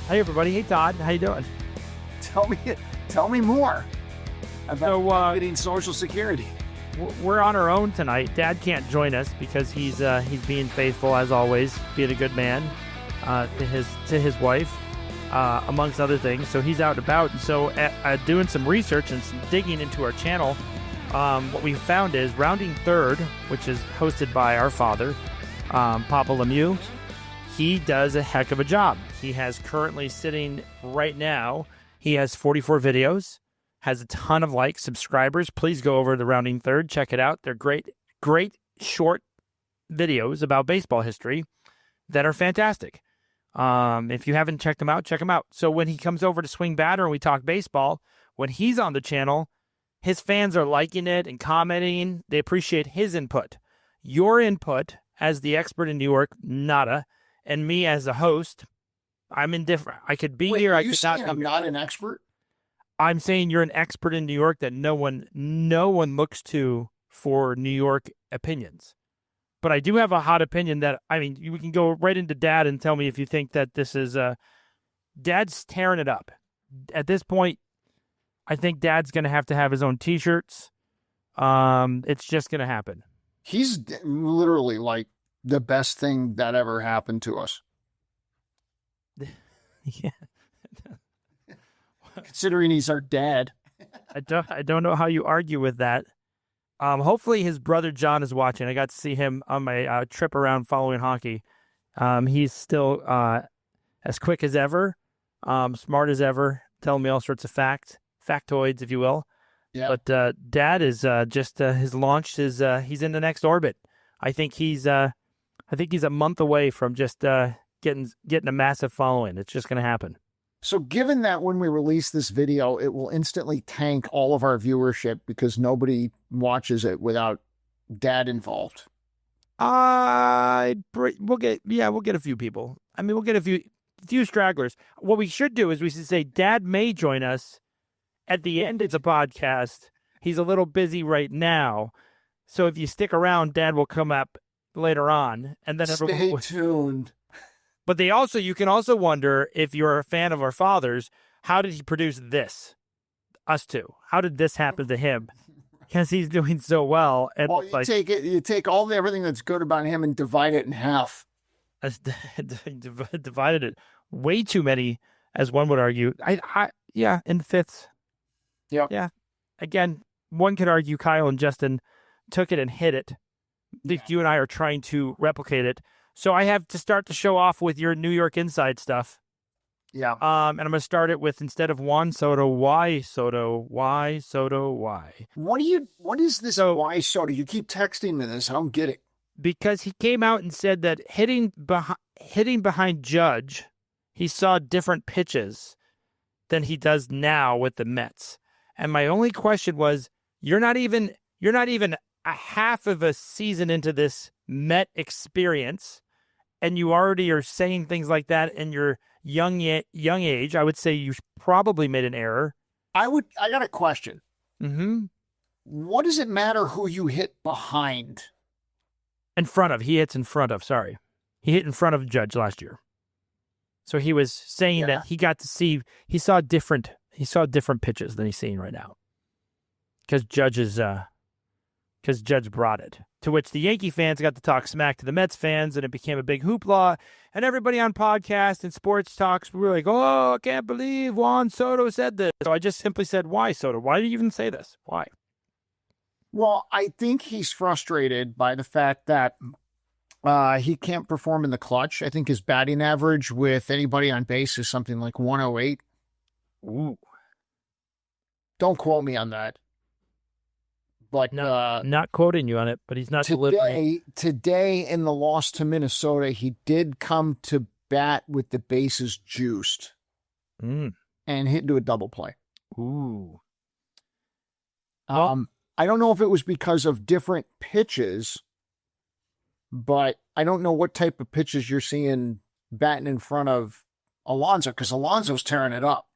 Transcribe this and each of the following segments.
Hey everybody, hey Todd, how you doing? Tell me more about getting Social Security. We're on our own tonight. Dad can't join us because he's being faithful as always, being a good man to his wife, amongst other things. So he's out and about. And so doing some research and some digging into our channel, what we found is Rounding Third, which is hosted by our father, Papa Lemieux. He does a heck of a job. He has currently sitting right now, he has 44 videos, has a ton of likes, subscribers. Please go over to Rounding Third, check it out. They're great short videos about baseball history that are fantastic. If you haven't checked them out, check them out. So when he comes over to SwingBadder and we talk baseball, when he's on the channel, his fans are liking it and commenting. They appreciate his input. Your input as the expert in New York, nada. And me as a host, I'm indifferent. I could be here. I could not. I'm not an expert. I'm saying you're an expert in New York that no one looks to for New York opinions. But I do have a hot opinion that, I mean, we can go right into Dad and tell me if you think that this is Dad's tearing it up. At this point, I think Dad's going to have his own T-shirts. It's just going to happen. He's literally like the best thing that ever happened to us. Yeah. Considering he's our dad. I don't know how you argue with that. Hopefully his brother John is watching. I got to see him on my trip around following hockey. He's still as quick as ever, smart as ever, telling me all sorts of factoids, if you will. Yeah. But Dad is just his launch is he's in the next orbit. I think he's a month away from just getting a massive following. It's just going to happen. So given that when we release this video, it will instantly tank all of our viewership because nobody watches it without Dad involved. We'll get a few people. I mean, we'll get a few stragglers. What we should do is we should say Dad may join us at the end of the podcast. He's a little busy right now. So if you stick around, Dad will come up later on, and then Stay tuned. But you can also wonder, if you're a fan of our father's, how did he produce this? Us two. How did this happen to him? Because he's doing so well. And well, you take everything that's good about him and divide it in half. Divided it way too many, as one would argue. In fifths. Yep. Yeah. Again, one could argue Kyle and Justin took it and hit it. You and I are trying to replicate it. So I have to start the show off with your New York Inside stuff. Yeah. And I'm going to start it with, instead of Juan Soto, why Soto? Why Soto? Why? What is this why Soto? You keep texting me this. I don't get it. Because he came out and said that hitting behind Judge, he saw different pitches than he does now with the Mets. And my only question was, you're not even a half of a season into this Met experience, and you already are saying things like that in your young age. I would say you probably made an error. I got a question. Mm-hmm. What does it matter who you hit behind? In front of. He hits in front of. Sorry. He hit in front of Judge last year. So he was saying that he got to see, he saw different pitches than he's seeing right now. Because Judge brought it. To which the Yankee fans got to talk smack to the Mets fans, and it became a big hoopla. And everybody on podcasts and sports talks were like, oh, I can't believe Juan Soto said this. So I just simply said, why Soto? Why did you even say this? Why? Well, I think he's frustrated by the fact that he can't perform in the clutch. I think his batting average with anybody on base is something like 108. Ooh. Don't quote me on that. But not quoting you on it, but he's not delivering. Today in the loss to Minnesota, he did come to bat with the bases juiced and hit into a double play. Ooh. I don't know if it was because of different pitches, but I don't know what type of pitches you're seeing batting in front of Alonso, because Alonso's tearing it up.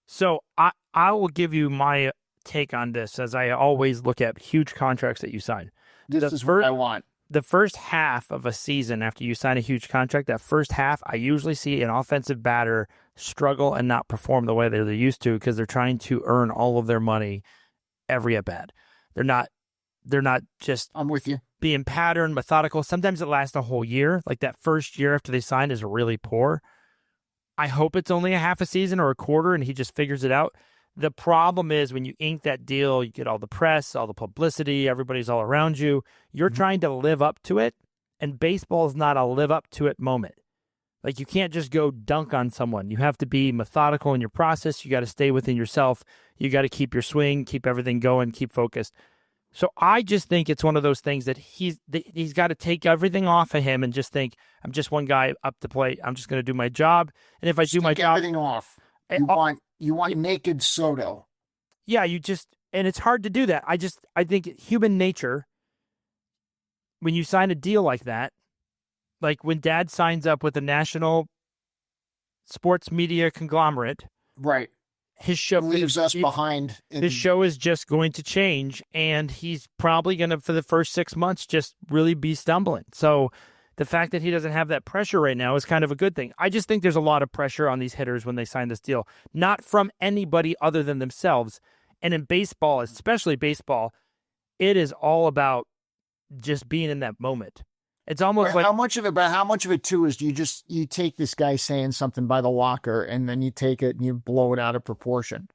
So I will give you my take on this, as I always look at huge contracts that you sign. This is what I want. the first half of a season after you sign a huge contract, that first half, I usually see an offensive batter struggle and not perform the way they're used to because they're trying to earn all of their money every at bat. They're not just I'm with you. being patterned, methodical. Sometimes it lasts a whole year. Like that first year after they signed is really poor. I hope it's only a half a season or a quarter and he just figures it out. The problem is when you ink that deal, you get all the press, all the publicity, everybody's all around you. You're trying to live up to it, and baseball is not a live up to it moment. Like you can't just go dunk on someone. You have to be methodical in your process. You got to stay within yourself. You got to keep your swing, keep everything going, keep focused. So I just think it's one of those things that he's got to take everything off of him and just think, I'm just one guy up to plate. I'm just going to do my job. And if I do my job, everything off. You want naked Soto. Yeah, and it's hard to do that. I think human nature, when you sign a deal like that, like when Dad signs up with a national sports media conglomerate, right? His show leaves us behind. His show is just going to change, and he's probably going to, for the first 6 months, just really be stumbling. So the fact that he doesn't have that pressure right now is kind of a good thing. I just think there's a lot of pressure on these hitters when they sign this deal, not from anybody other than themselves. And in baseball, especially baseball, it is all just being in that moment. It's almost like how much of it too is you take this guy saying something by the locker and then you take it and you blow it out of proportion.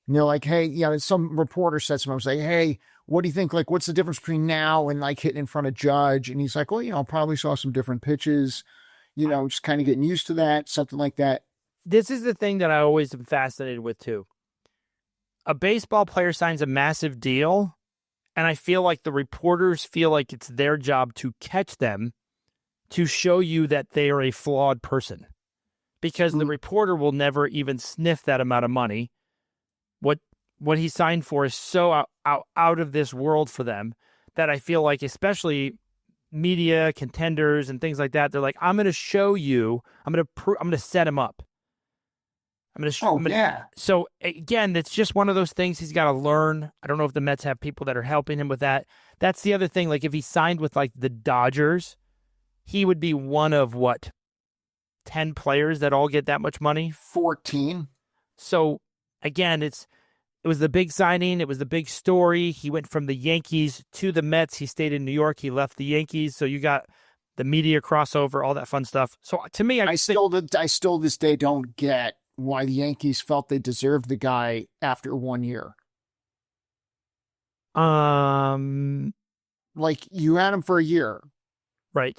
And you're like, hey, some reporter said something, say, hey, what do you think? Like, what's the difference between now and like hitting in front of Judge? And he's like, well, probably saw some different pitches, just kind of getting used to that, something like that. This is the thing that I always am fascinated with too. A baseball player signs a massive deal, and I feel like the reporters feel like it's their job to catch them to show you that they are a flawed person. Because the reporter will never even sniff that amount of money. What he signed for is so out of this world for them that I feel like, especially media, contenders, and things like that, they're like, I'm going to show you, I'm going to set him up. So again, it's just one of those things he's got to learn. I don't know if the Mets have people that are helping him with that. That's the other thing. Like if he signed with like the Dodgers, he would be one of 10 players that all get that much money? 14. So again, it was the big signing. It was the big story. He went from the Yankees to the Mets. He stayed in New York. He left the Yankees. So you got the media crossover, all that fun stuff. So to me, I still this day don't get why the Yankees felt they deserved the guy after 1 year. Like you had him for a year. Right.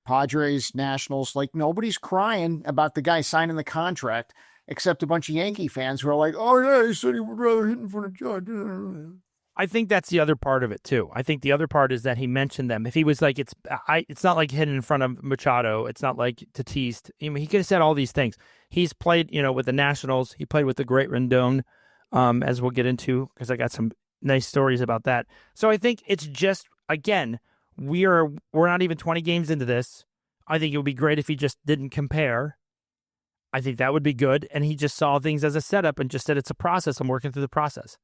Padres, Nationals, like nobody's crying about the guy signing the contract except a bunch of Yankee fans who are like, oh yeah, he said he would rather hit in front of Judge. I think that's the other part of it too. I think the other part is that he mentioned them. If he was like, it's not like hitting in front of Machado. It's not like Tatis. I mean, he could have said all these things. He's played, with the Nationals. He played with the great Rendon, as we'll get into, because I got some nice stories about that. So I think it's just, again, we're not even 20 games into this. I think it would be great if he just didn't compare. I think that would be good. And he just saw things as a setup and just said, it's a process. I'm working through the process.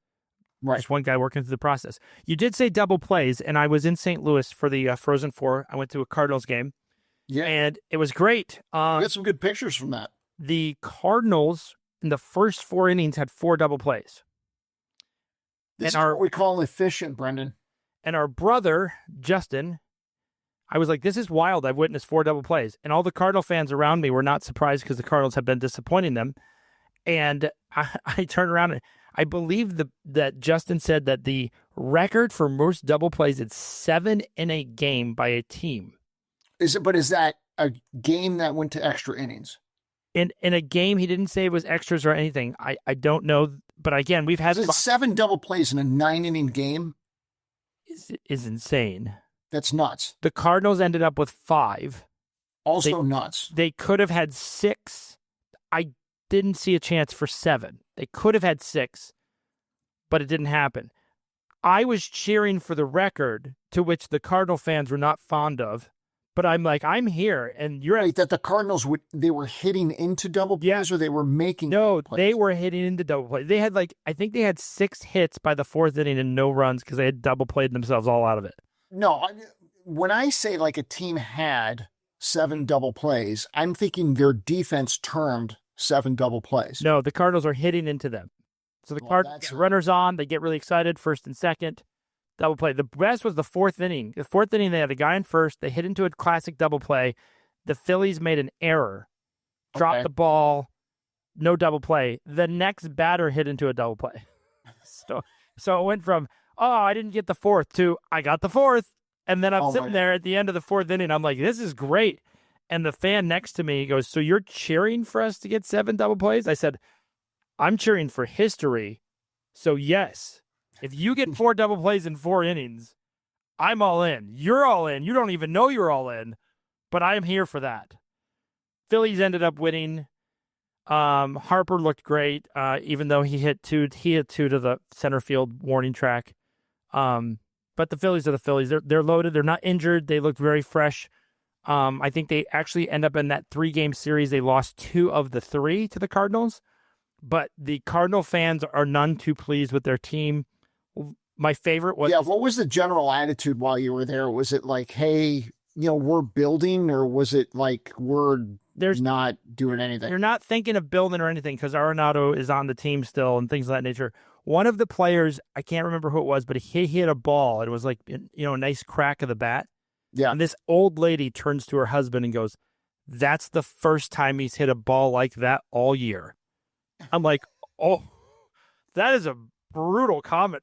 Right. Just one guy working through the process. You did say double plays, and I was in St. Louis for the Frozen Four. I went to a Cardinals game. Yeah. And it was great. We got some good pictures from that. The Cardinals in the first 4 innings had 4 double plays. This is what we call efficient, Brendan. And our brother, Justin, I was like, this is wild. I've witnessed 4 double plays. And all the Cardinal fans around me were not surprised because the Cardinals have been disappointing them. And I turned around and I believe that Justin said that the record for most double plays is 7 in a game by a team. Is that a game that went to extra innings? In a game, he didn't say it was extras or anything. I don't know. But again, we've had 7 double plays in a 9-inning game. Is insane. That's nuts. The Cardinals ended up with 5. Also nuts. They could have had 6. I didn't see a chance for 7. They could have had 6, but it didn't happen. I was cheering for the record, to which the Cardinal fans were not fond of. But I'm like, I'm here, and you're right. That the Cardinals they were hitting into double plays, or they were making. No, plays? They were hitting into double plays. They had I think they had 6 hits by the 4th inning and no runs because they had double played themselves all out of it. No, when I say like a team had 7 double plays, I'm thinking their defense termed 7 double plays. No, the Cardinals are hitting into them. So the Cardinals get runners on, they get really excited, first and second, double play. The best was the fourth inning. The fourth inning, they had a guy in first, they hit into a classic double play. The Phillies made an error, dropped the ball, no double play. The next batter hit into a double play. So it went from, I didn't get the fourth to, I got the fourth. And then I'm sitting there at the end of the fourth inning. I'm like, this is great. And the fan next to me goes, so you're cheering for us to get 7 double plays? I said, I'm cheering for history. So yes, if you get 4 double plays in 4 innings, I'm all in. You're all in. You don't even know you're all in, but I'm here for that. Phillies ended up winning. Harper looked great, even though he hit two to the center field warning track. But the Phillies are the Phillies. They're loaded. They're not injured. They look very fresh. I think they actually end up in that 3-game series. They lost 2 of the 3 to the Cardinals, but the Cardinal fans are none too pleased with their team. My favorite was... Yeah, what was the general attitude while you were there? Was it like, hey, we're building, or was it like we're not doing anything? You're not thinking of building or anything because Arenado is on the team still and things of that nature. One of the players, I can't remember who it was, but he hit a ball. It was like, a nice crack of the bat. Yeah. And this old lady turns to her husband and goes, that's the first time he's hit a ball like that all year. I'm like, oh, that is a brutal comment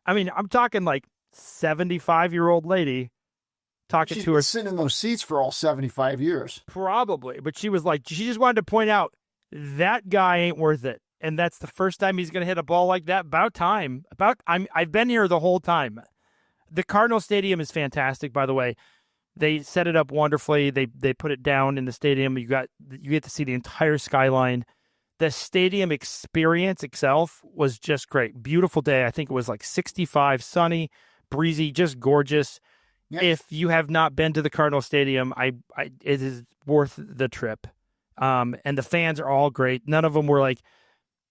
I'm talking like 75-year-old lady talking to her. She's been sitting in those seats for all 75 years. Probably. But she was like, she just wanted to point out that guy ain't worth it. And that's the first time he's going to hit a ball like that. About time. I've been here the whole time. The Cardinal Stadium is fantastic, by the way. They set it up wonderfully. They put it down in the stadium. You get to see the entire skyline. The stadium experience itself was just great. Beautiful day. I think it was like 65, sunny, breezy, just gorgeous. Yep. If you have not been to the Cardinal Stadium, it is worth the trip. And the fans are all great. None of them were like,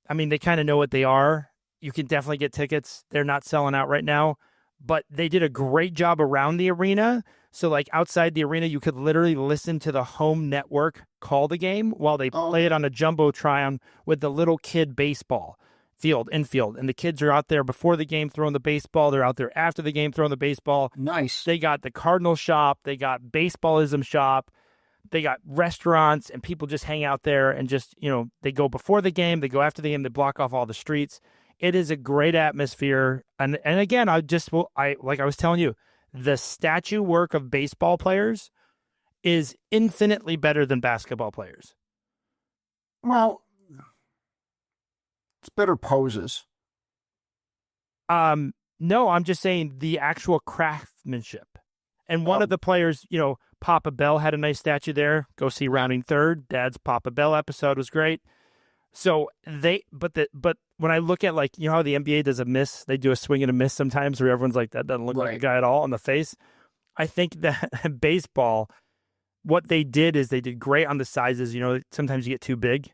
they kind of know what they are. You can definitely get tickets. They're not selling out right now, but they did a great job around the arena. So like outside the arena, you could literally listen to the home network call the game while they play it on a Jumbotron with the little kid baseball infield. And the kids are out there before the game throwing the baseball. They're out there after the game throwing the baseball. Nice. They got the Cardinal shop. They got baseballism shop. They got restaurants, and people just hang out there and just, they go before the game, they go after the game, they block off all the streets. It is a great atmosphere. And again, like I was telling you, the statue work of baseball players is infinitely better than basketball players. Well, it's better poses. No, I'm just saying the actual craftsmanship. And one of the players, Papa Bell had a nice statue there. Go see Rounding Third. Dad's Papa Bell episode was great. So but when I look at how the NBA does a miss, they do a swing and a miss sometimes where everyone's like, that doesn't look like a guy at all on the face. I think that baseball, what they did is they did great on the sizes. Sometimes you get too big.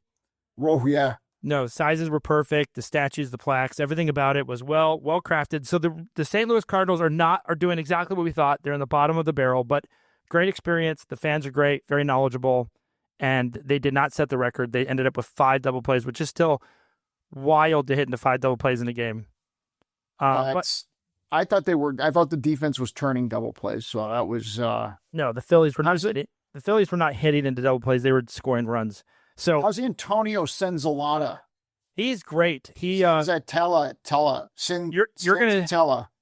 Oh, yeah. No, sizes were perfect. The statues, the plaques, everything about it was well crafted. So the St. Louis Cardinals are doing exactly what we thought. They're in the bottom of the barrel, but great experience. The fans are great, very knowledgeable, and they did not set the record. They ended up with 5 double plays, which is still wild to hit into 5 double plays in a game. But I thought the defense was turning double plays, so that was no. The Phillies were not hitting into double plays. They were scoring runs. So how's Antonio Senzatela? He's great. Senzatela.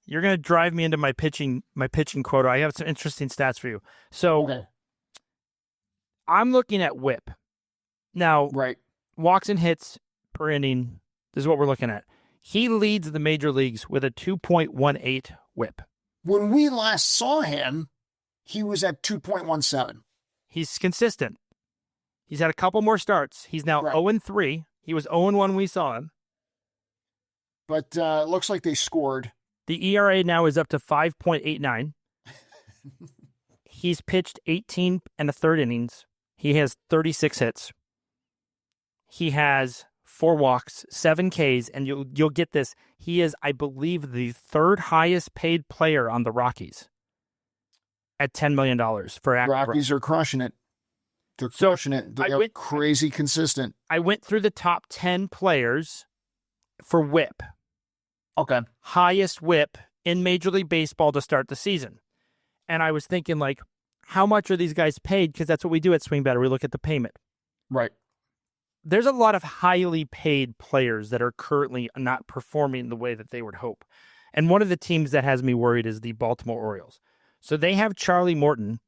You're gonna drive me into my pitching quota. I have some interesting stats for you. So I'm looking at WHIP now. Right, walks and hits per inning. This is what we're looking at. He leads the major leagues with a 2.18 WHIP. When we last saw him, he was at 2.17. He's consistent. He's had a couple more starts. He's now 0-3. He was 0-1 when we saw him. But it looks like they scored. The ERA now is up to 5.89. He's pitched 18 and a third innings. He has 36 hits. He has 4 walks, 7 Ks, and you'll get this. He is, I believe, the 3rd highest paid player on the Rockies. at $10 million for active. Rockies are crushing it. They're crushing it. They're crazy consistent. I went through the top 10 players for WHIP. Okay. Highest WHIP in Major League Baseball to start the season. And I was thinking, like, how much are these guys paid? Because that's what we do at SwingBadder. We look at the payment. Right. There's a lot of highly paid players that are currently not performing the way that they would hope. And one of the teams that has me worried is the Baltimore Orioles. So they have Charlie Morton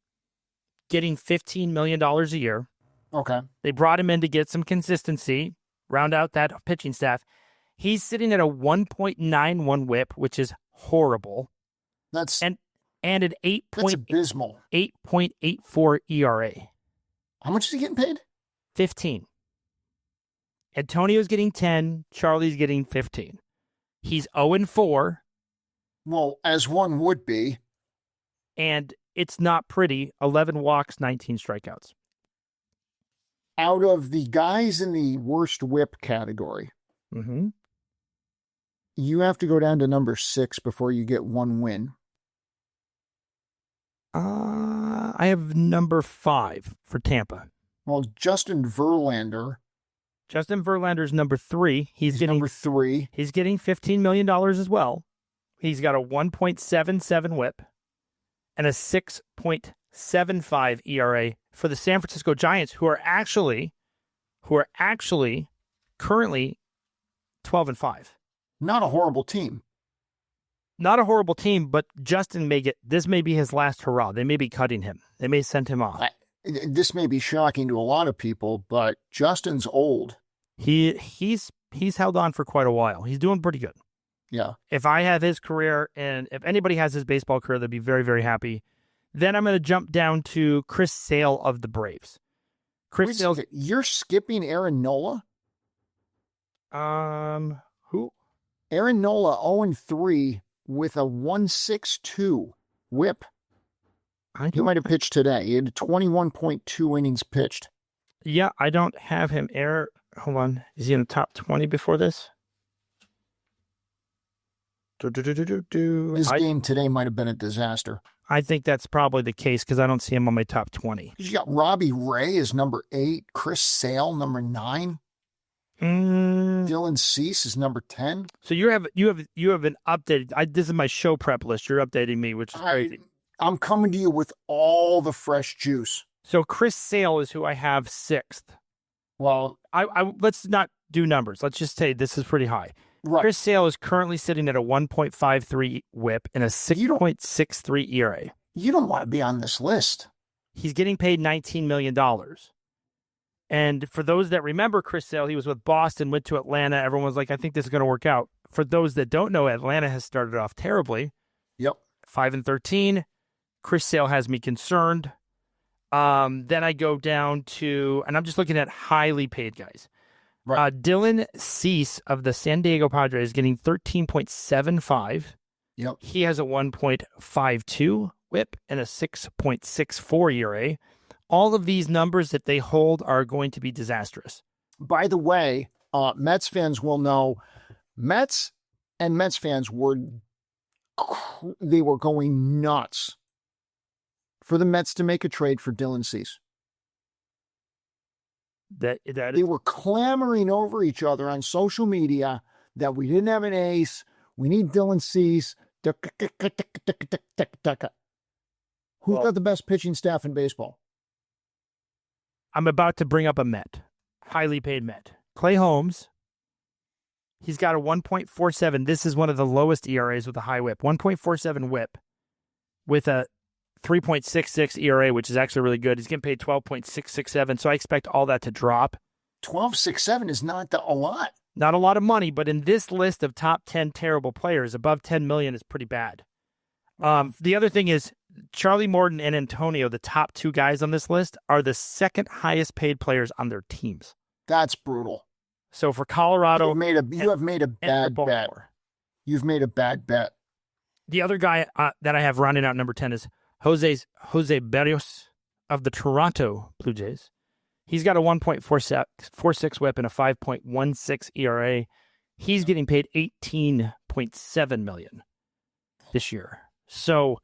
getting $15 million a year. Okay. They brought him in to get some consistency, round out that pitching staff. He's sitting at a 1.91 WHIP, which is horrible. That's an 8. That's abysmal. 8.84 ERA. How much is he getting paid? 15. Antonio's getting 10. Charlie's getting 15. He's 0-4. Well, as one would be. And it's not pretty. 11 walks, 19 strikeouts. Out of the guys in the worst WHIP category, you have to go down to number 6 before you get one win. I have number 5 for Tampa. Well, Justin Verlander's number 3. He's getting number 3. He's getting $15 million as well. He's got a 1.77 WHIP and a 6.75 ERA for the San Francisco Giants, who are actually currently 12-5. Not a horrible team. Not a horrible team, but Justin this may be his last hurrah. They may be cutting him. They may send him off. This may be shocking to a lot of people, but Justin's old. He's held on for quite a while. He's doing pretty good. Yeah. If I have his career, and if anybody has his baseball career, they'd be very, very happy. Then I'm going to jump down to Chris Sale of the Braves. You're skipping Aaron Nola? Who? Aaron Nola 0-3 with a 1.62 WHIP. He might have pitched today. He had 21.2 innings pitched. Yeah, I don't have him. Hold on. Is he in the top 20 before this? His game today might have been a disaster. I think that's probably the case because I don't see him on my top 20. You got Robbie Ray as number 8, Chris Sale number 9, Dylan Cease is number 10. So you have an updated. This is my show prep list. You're updating me, which is crazy. I'm coming to you with all the fresh juice. So Chris Sale is who I have 6th. Well, I let's not do numbers. Let's just say this is pretty high. Right. Chris Sale is currently sitting at a 1.53 WHIP and a 6.63 ERA. You don't want to be on this list. He's getting paid $19 million. And for those that remember Chris Sale, he was with Boston, went to Atlanta. Everyone was like, I think this is going to work out. For those that don't know, Atlanta has started off terribly. Yep. 5-13. Chris Sale has me concerned. Then I go down to, and I'm just looking at highly paid guys. Right. Dylan Cease of the San Diego Padres getting 13.75. Yep. He has a 1.52 WHIP and a 6.64 ERA. All of these numbers that they hold are going to be disastrous. By the way, Mets fans will know Mets fans were going nuts for the Mets to make a trade for Dylan Cease. They were clamoring over each other on social media that we didn't have an ace. We need Dylan Cease. Who's got the best pitching staff in baseball? I'm about to bring up a Met, highly paid Met. Clay Holmes. He's got a 1.47. This is one of the lowest ERAs with a high WHIP. 1.47 WHIP with a 3.66 ERA, which is actually really good. He's getting paid 12.667, so I expect all that to drop. 12.67 is not a lot. Not a lot of money, but in this list of top 10 terrible players, above 10 million is pretty bad. The other thing is Charlie Morton and Antonio, the top 2 guys on this list, are the second highest paid players on their teams. That's brutal. So for Colorado, you have made a bad bet. You've made a bad bet. The other guy that I have rounding out number 10 is Jose Berrios of the Toronto Blue Jays. He's got a 1.46 WHIP and a 5.16 ERA. He's getting paid $18.7 million this year. So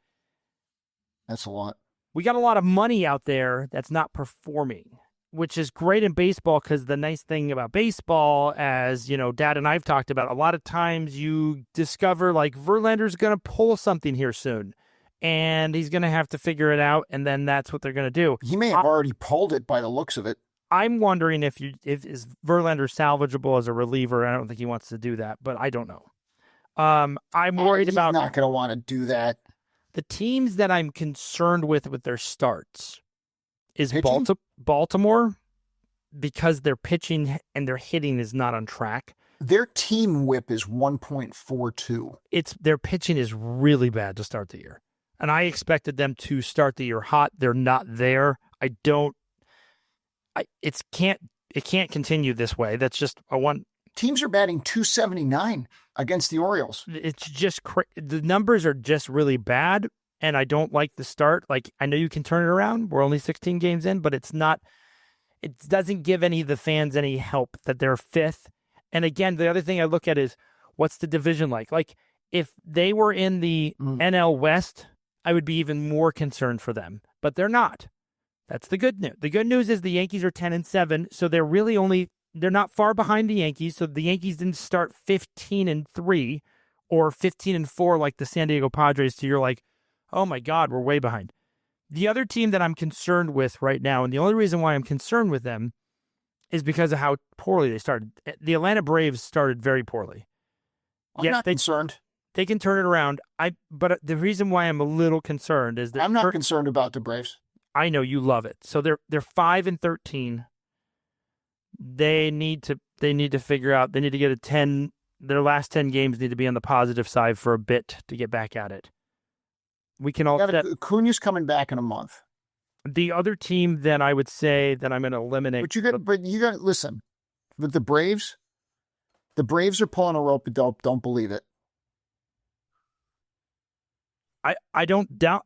That's a lot. We got a lot of money out there that's not performing, which is great in baseball because the nice thing about baseball, as you know, Dad and I've talked about, a lot of times you discover like Verlander's going to pull something here soon, and he's going to have to figure it out, and then that's what they're going to do. He may have already pulled it by the looks of it. I'm wondering if is Verlander salvageable as a reliever. I don't think he wants to do that, but I don't know. I'm worried about. He's not going to want to do that. The teams that I'm concerned with their starts is Baltimore, because their pitching and their hitting is not on track. Their team whip is 1.42. Their pitching is really bad to start the year. And I expected them to start the year hot. They're not there. It can't continue this way. That's just a one. Teams are batting 279 against the Orioles. It's just the numbers are just really bad, and I don't like the start. Like, I know you can turn it around. We're only 16 games in, but it's not. It doesn't give any of the fans any help that they're fifth. And again, the other thing I look at is what's the division like? Like, if they were in the NL West, I would be even more concerned for them, but they're not. That's the good news. The good news is the Yankees are 10-7, so they're not far behind the Yankees. So the Yankees didn't start 15-3 or 15-4 like the San Diego Padres. So you're like, oh my God, we're way behind. The other team that I'm concerned with right now, and the only reason why I'm concerned with them is because of how poorly they started. The Atlanta Braves started very poorly. I'm not concerned. They can turn it around. But the reason why I'm a little concerned is that I'm not concerned about the Braves. I know you love it. So they're 5-13. They need to figure out. They need to get a 10. Their last 10 games need to be on the positive side for a bit to get back at it. We can all. Acuna's coming back in a month. The other team that I would say that I'm going to eliminate. But you got to listen. With the Braves are pulling a rope. Don't believe it. I don't doubt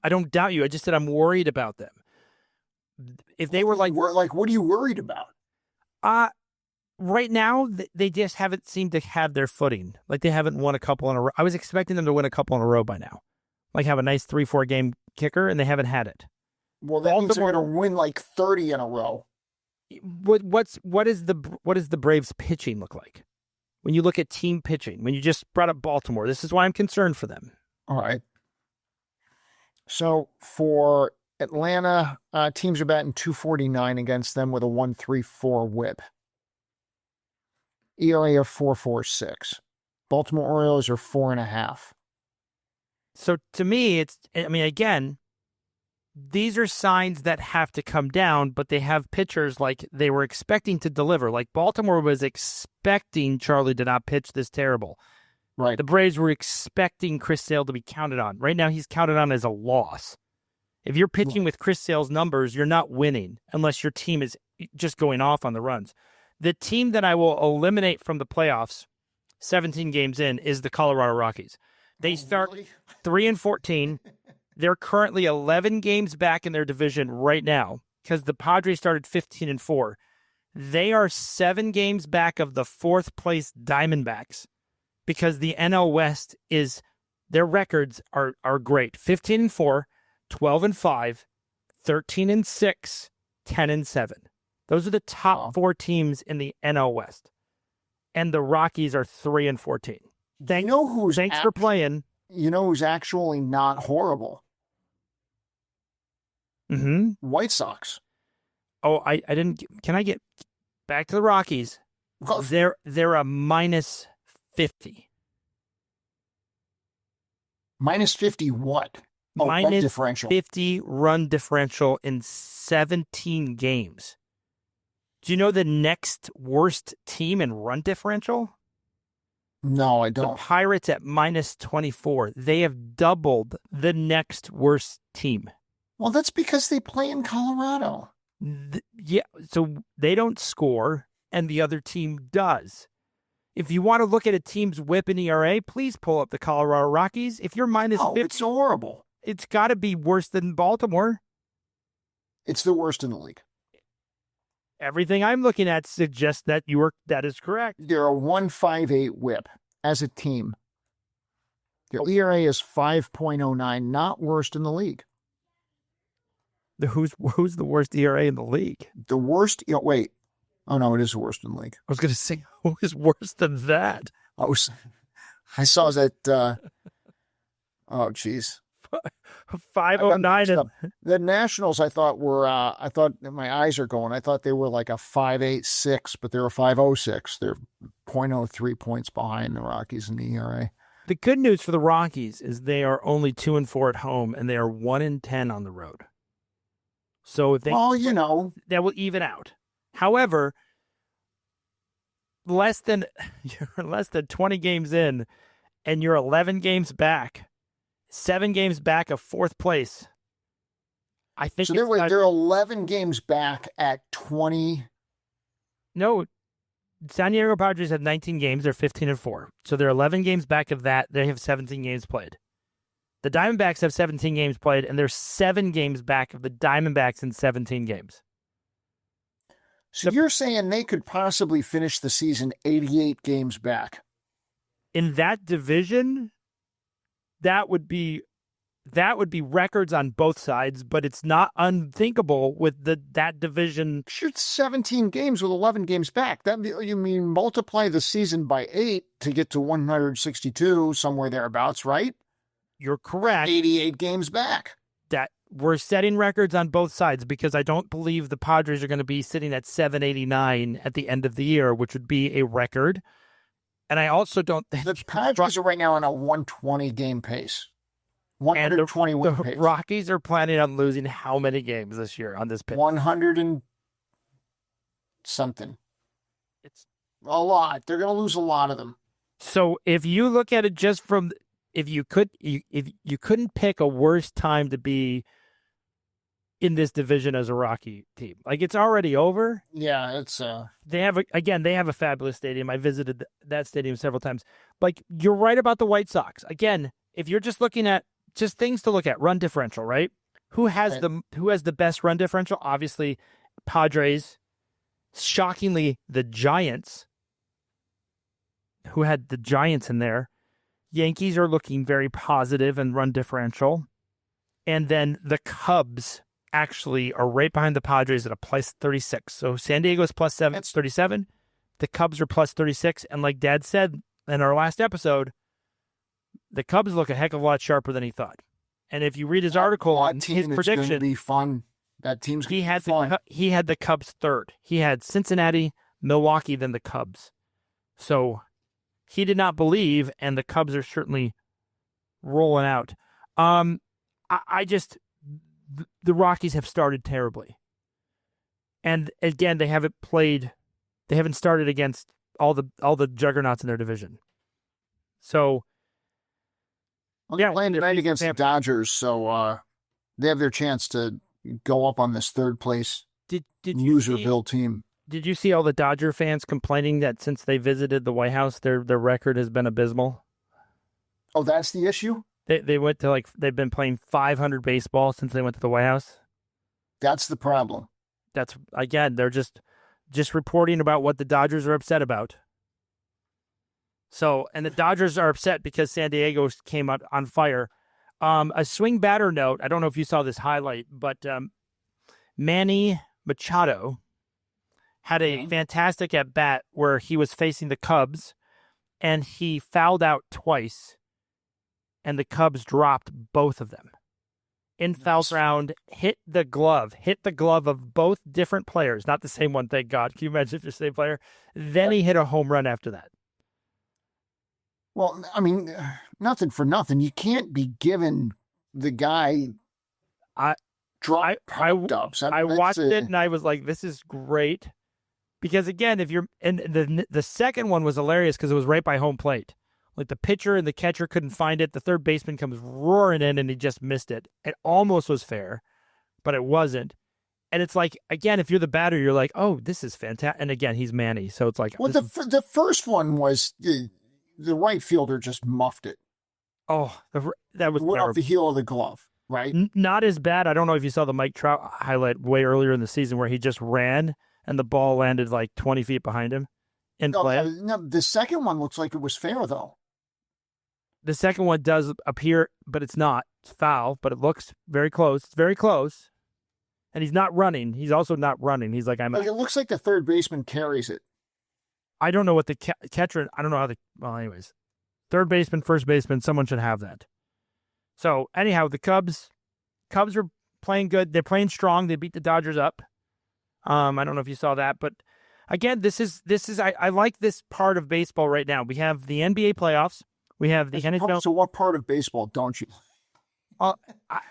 you. I just said I'm worried about them. If they were like, what are you worried about? Right now they just haven't seemed to have their footing. Like, they haven't won a couple in a row. I was expecting them to win a couple in a row by now. Like, have a nice 3-4 game kicker, and they haven't had it. Well, that means they're going to win like 30 in a row. What is the Braves pitching look like? When you look at team pitching, when you just brought up Baltimore, this is why I'm concerned for them. All right. So for Atlanta, teams are batting 249 against them with a 1.34 whip. ERA of 4.46. Baltimore Orioles are 4.5. So to me, again, these are signs that have to come down, but they have pitchers like they were expecting to deliver. Like, Baltimore was expecting Charlie to not pitch this terrible. Right. The Braves were expecting Chris Sale to be counted on. Right now, he's counted on as a loss. If you're pitching with Chris Sale's numbers, you're not winning unless your team is just going off on the runs. The team that I will eliminate from the playoffs, 17 games in, is the Colorado Rockies. They start 3-14. They're currently 11 games back in their division right now because the Padres started 15-4. They are 7 games back of the 4th place Diamondbacks because the NL West their records are great. 15-4, 12-5, 13-6, 10-7. Those are the top 4 teams in the NL West. And the Rockies are 3-14. Thanks for playing. You know who's actually not horrible? Mm-hmm. White Sox. Oh, I didn't. Can I get back to the Rockies? They're a -50. -50 what? Minus differential. 50 run differential in 17 games. Do you know the next worst team in run differential? No, I don't. The Pirates at -24. They have doubled the next worst team. Well, that's because they play in Colorado. Yeah, so they don't score, and the other team does. If you want to look at a team's whip and ERA, please pull up the Colorado Rockies. If you're -50, it's horrible. It's got to be worse than Baltimore. It's the worst in the league. Everything I'm looking at suggests that that is correct. They're a 1.58 whip as a team. Their ERA is 5.09, not worst in the league. Who's the worst ERA in the league? The worst. Wait. Oh no, it is the worst in the league. I was going to say, who is worse than that? I saw that. Oh, geez. 509. The Nationals, I thought my eyes are going. I thought they were like a 5.86, but they were 5.06. They're 0.03 points behind the Rockies in the ERA. The good news for the Rockies is they are only 2-4 at home, and they are 1-10 on the road. So if they, that will even out. However, less than 20 games in, and you're 11 games back. 7 games back of 4th place. I think so. They're 11 games back at 20. No, San Diego Padres have 19 games. They're 15-4. So they're 11 games back of that. They have 17 games played. The Diamondbacks have 17 games played, and they're 7 games back of the Diamondbacks in 17 games. So you're saying they could possibly finish the season 88 games back? In that division, that would be records on both sides, but it's not unthinkable with that division. Shoot, 17 games with 11 games back. That you mean multiply the season by 8 to get to 162, somewhere thereabouts, right? You're correct. 88 games back. That we're setting records on both sides, because I don't believe the Padres are going to be sitting at 789 at the end of the year, which would be a record. And I also don't think the Padres are right now on a 120 game pace. 120 win pace. The Rockies are planning on losing how many games this year on this pitch? 100 and something. It's a lot. They're going to lose a lot of them. So if you look at it just from, if you couldn't pick a worse time to be in this division as a Rocky team. Like, it's already over. Yeah, it's they have a fabulous stadium. I visited that stadium several times. Like, you're right about the White Sox. Again, if you're just looking at just things to look at, run differential, right? Who has the best run differential? Obviously, Padres. Shockingly, the Giants, who had the Giants in there. Yankees are looking very positive and run differential. And then the Cubs actually are right behind the Padres at a plus 36. So San Diego is plus 37. The Cubs are plus 36. And like Dad said in our last episode, the Cubs look a heck of a lot sharper than he thought. And if you read his article on his prediction, going to be fun. That team's going to be fun. He had the Cubs third. He had Cincinnati, Milwaukee, then the Cubs. So he did not believe, and the Cubs are certainly rolling out. The Rockies have started terribly. And again, they haven't started against all the juggernauts in their division. So, they're playing tonight against the Dodgers, so they have their chance to go up on this third place Loserville team. Did you see all the Dodger fans complaining that since they visited the White House, their record has been abysmal? Oh, that's the issue? They went to they've been playing 500 baseball since they went to the White House. That's the problem. That's, again, they're just reporting about what the Dodgers are upset about. So, and the Dodgers are upset because San Diego came out on fire. A SwingBadder note, I don't know if you saw this highlight, but Manny Machado had a fantastic at-bat where he was facing the Cubs, and he fouled out twice, and the Cubs dropped both of them. In foul round, hit the glove of both different players, not the same one, thank God. Can you imagine if you're the same player? Then he hit a home run after that. Well, I mean, nothing for nothing. You can't be giving the guy drop dubs. I watched it and I was like, this is great. Because again, the second one was hilarious because it was right by home plate. Like, the pitcher and the catcher couldn't find it. The third baseman comes roaring in and he just missed it. It almost was fair, but it wasn't. And it's like, again, if you're the batter, you're like, oh, this is fantastic. And again, he's Manny. So it's like, well, the first one was the right fielder just muffed it. Oh, that was went off the heel of the glove, right? Not as bad. I don't know if you saw the Mike Trout highlight way earlier in the season where he just ran and the ball landed like 20 feet behind him in play. No, the second one looks like it was fair, though. The second one does appear, but it's not. It's foul, but it looks very close. It's very close. And he's not running. He's also not running. He's like, Like, it looks like the third baseman carries it. I don't know what the catcher, I don't know how well, anyways. Third baseman, first baseman, someone should have that. So, anyhow, the Cubs are playing good. They're playing strong. They beat the Dodgers up. I don't know if you saw that, but again, this is I like this part of baseball right now. We have the NBA playoffs. We have the NHL. So what part of baseball don't you?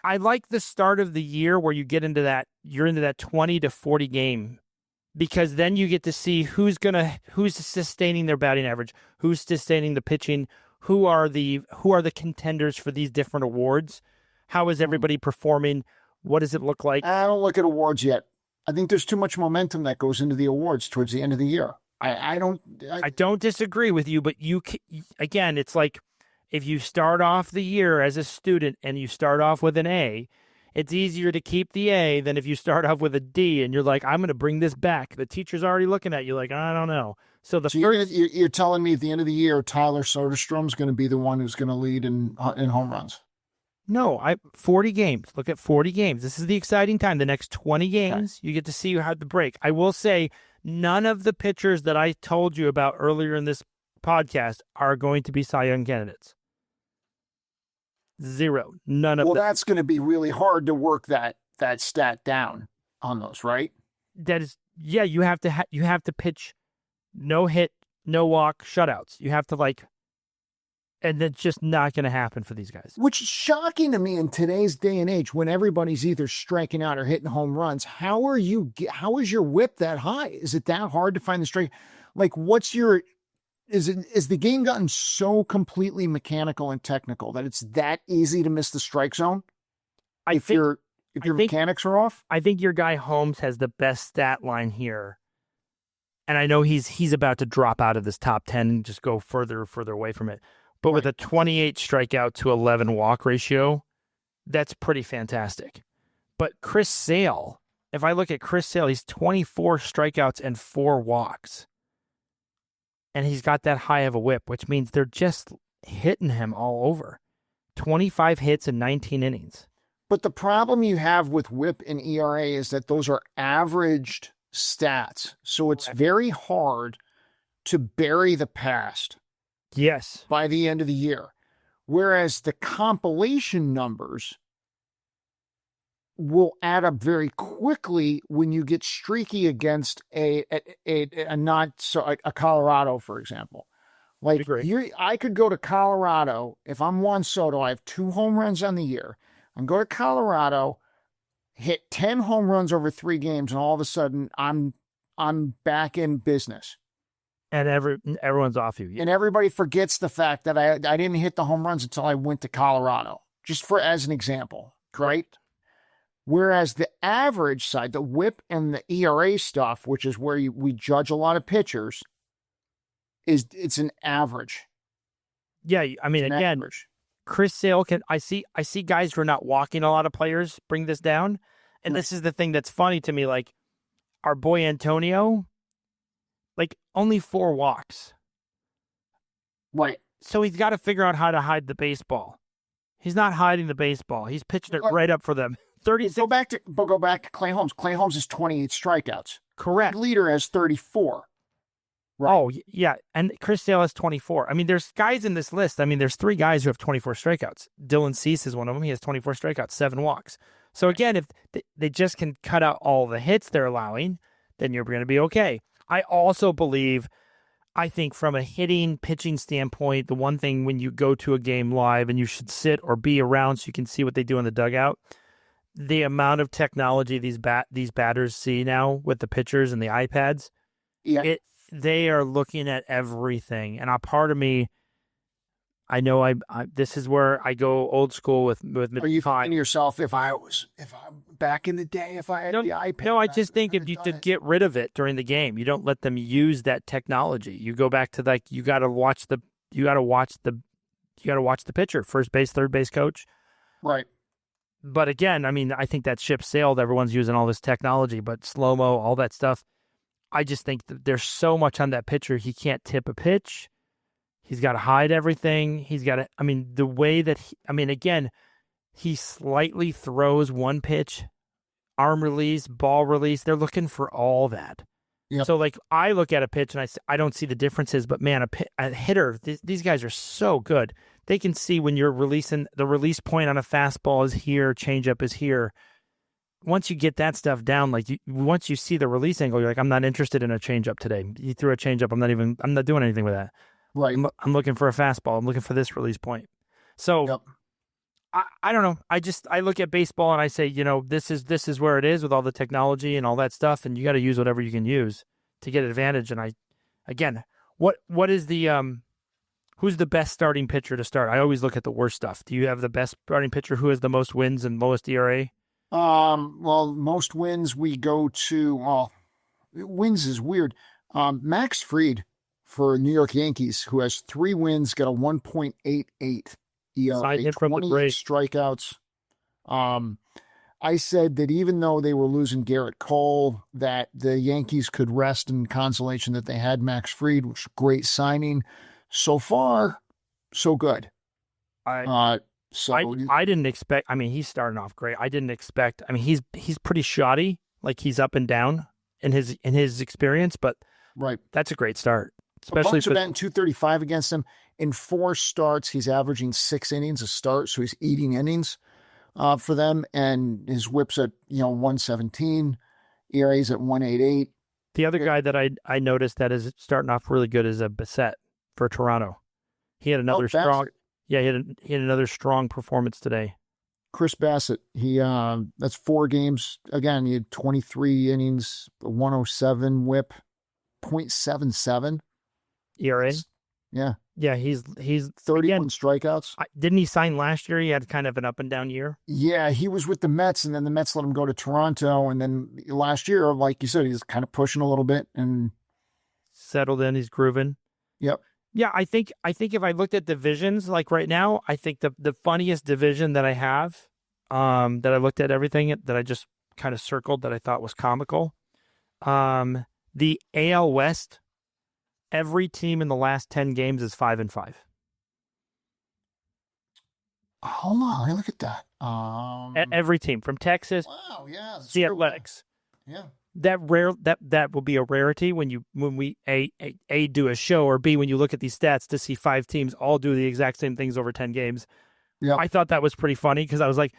I like the start of the year where you get into that. You're into that 20 to 40 game, because then you get to see who's sustaining their batting average, who's sustaining the pitching, who are the contenders for these different awards. How is everybody performing? What does it look like? I don't look at awards yet. I think there's too much momentum that goes into the awards towards the end of the year. I don't disagree with you, but again, it's like, if you start off the year as a student and you start off with an A, it's easier to keep the A than if you start off with a D and you're like, I'm going to bring this back. The teacher's already looking at you like, I don't know. So you're telling me at the end of the year, Tyler Soderstrom's going to be the one who's going to lead in home runs? No, 40 games. Look at 40 games. This is the exciting time. The next 20 games, You get to see how the break. I will say, none of the pitchers that I told you about earlier in this podcast are going to be Cy Young candidates. Zero. None of them. Well, that's going to be really hard to work that stat down on those, right? That is, yeah. You have to pitch no hit, no walk, shutouts. You have to and that's just not going to happen for these guys. Which is shocking to me in today's day and age when everybody's either striking out or hitting home runs. How is your whip that high? Is it that hard to find the strike? Like, is the game gotten so completely mechanical and technical that it's that easy to miss the strike zone? If your mechanics are off? I think your guy Holmes has the best stat line here. And I know he's about to drop out of this top 10 and just go further away from it. But with a 28 strikeout to 11 walk ratio, that's pretty fantastic. But Chris Sale, if I look at Chris Sale, he's 24 strikeouts and 4 walks. And he's got that high of a whip, which means they're just hitting him all over. 25 hits in 19 innings. But the problem you have with whip and ERA is that those are averaged stats. So it's very hard to bury the past. Yes. By the end of the year. Whereas the compilation numbers will add up very quickly when you get streaky against a Colorado, for example. Like, I could go to Colorado. If I'm Juan Soto, I have 2 home runs on the year. I can go to Colorado, hit 10 home runs over 3 games, and all of a sudden I'm back in business. And everyone's off you. Yeah. And everybody forgets the fact that I didn't hit the home runs until I went to Colorado, just as an example, right? Whereas the average side, the whip and the ERA stuff, which is where we judge a lot of pitchers, it's an average. Yeah, I mean, again, average. Chris Sale I see guys who are not walking a lot of players bring this down. And This is the thing that's funny to me. Like, our boy Antonio, only 4 walks. Right. So he's got to figure out how to hide the baseball. He's not hiding the baseball. He's pitching it right up for them. 36. Go back to Clay Holmes. Clay Holmes has 28 strikeouts. Correct. The leader has 34. Right. Oh, yeah. And Chris Sale has 24. I mean, there's guys in this list. I mean, there's 3 guys who have 24 strikeouts. Dylan Cease is one of them. He has 24 strikeouts, 7 walks. So again, if they just can cut out all the hits they're allowing, then you're going to be okay. I also believe, I think from a hitting, pitching standpoint, the one thing when you go to a game live and you should sit or be around so you can see what they do in the dugout, the amount of technology these batters see now with the pitchers and the iPads, they are looking at everything. And a part of me, I know this is where I go old school with Are you thinking to yourself, if I'm back in the day, if I had the iPad? No, I just think if you to get rid of it during the game, you don't let them use that technology. You go back to you got to watch the pitcher, first base, third base coach. Right. But again, I mean, I think that ship sailed. Everyone's using all this technology, but slow-mo, all that stuff. I just think that there's so much on that pitcher. He can't tip a pitch. He's got to hide everything. He's got to, I mean, the way that again, he slightly throws one pitch arm release, ball release. They're looking for all that. Yep. So, like, I look at a pitch and I don't see the differences, but man, a hitter, these guys are so good. They can see when you're releasing, the release point on a fastball is here, changeup is here. Once you get that stuff down, like once you see the release angle, you're like, I'm not interested in a changeup today. You threw a changeup, I'm not doing anything with that. Right. I'm looking for a fastball. I'm looking for this release point. So Yep. I don't know. I look at baseball and I say, this is where it is with all the technology and all that stuff, and you got to use whatever you can use to get advantage. And what is the who's the best starting pitcher to start? I always look at the worst stuff. Do you have the best starting pitcher who has the most wins and lowest ERA? Well, most wins we go to. Well, wins is weird. Max Fried for New York Yankees, who has 3 wins, got a 1.88 ERA, Signed him from the 28 Braves. strikeouts. I said that even though they were losing Garrett Cole, that the Yankees could rest in consolation that they had Max Fried, which was a great signing. So far, so good. I didn't expect. I mean, he's starting off great. I didn't expect. I mean, he's pretty shoddy. Like, he's up and down in his experience, but right, that's a great start. Especially for batting 235 against him in 4 starts. He's averaging 6 innings a start, so he's eating innings for them. And his whip's at 117, ERA's at 188. The other guy that I noticed that is starting off really good is a Baez for Toronto. He had another strong. Yeah, he had another strong performance today. Chris Bassett, that's 4 games. Again, he had 23 innings, 107 whip, 0.77 ERA. Yeah. Yeah, he's 31 strikeouts. Didn't he sign last year? He had kind of an up and down year. Yeah, he was with the Mets, and then the Mets let him go to Toronto, and then last year, like you said, he's kind of pushing a little bit and settled in. He's grooving. Yep. Yeah, I think if I looked at divisions, like right now, I think the funniest division that I have, that I looked at everything that I just kind of circled that I thought was comical, the AL West, every team in the last 10 games is 5-5. Hold on, let me look at that. Every team from Texas, wow, yeah, the Athletics, yeah. That will be a rarity when we A do a show, or B, when you look at these stats to see 5 teams all do the exact same things over 10 games. Yeah, I thought that was pretty funny because I was like,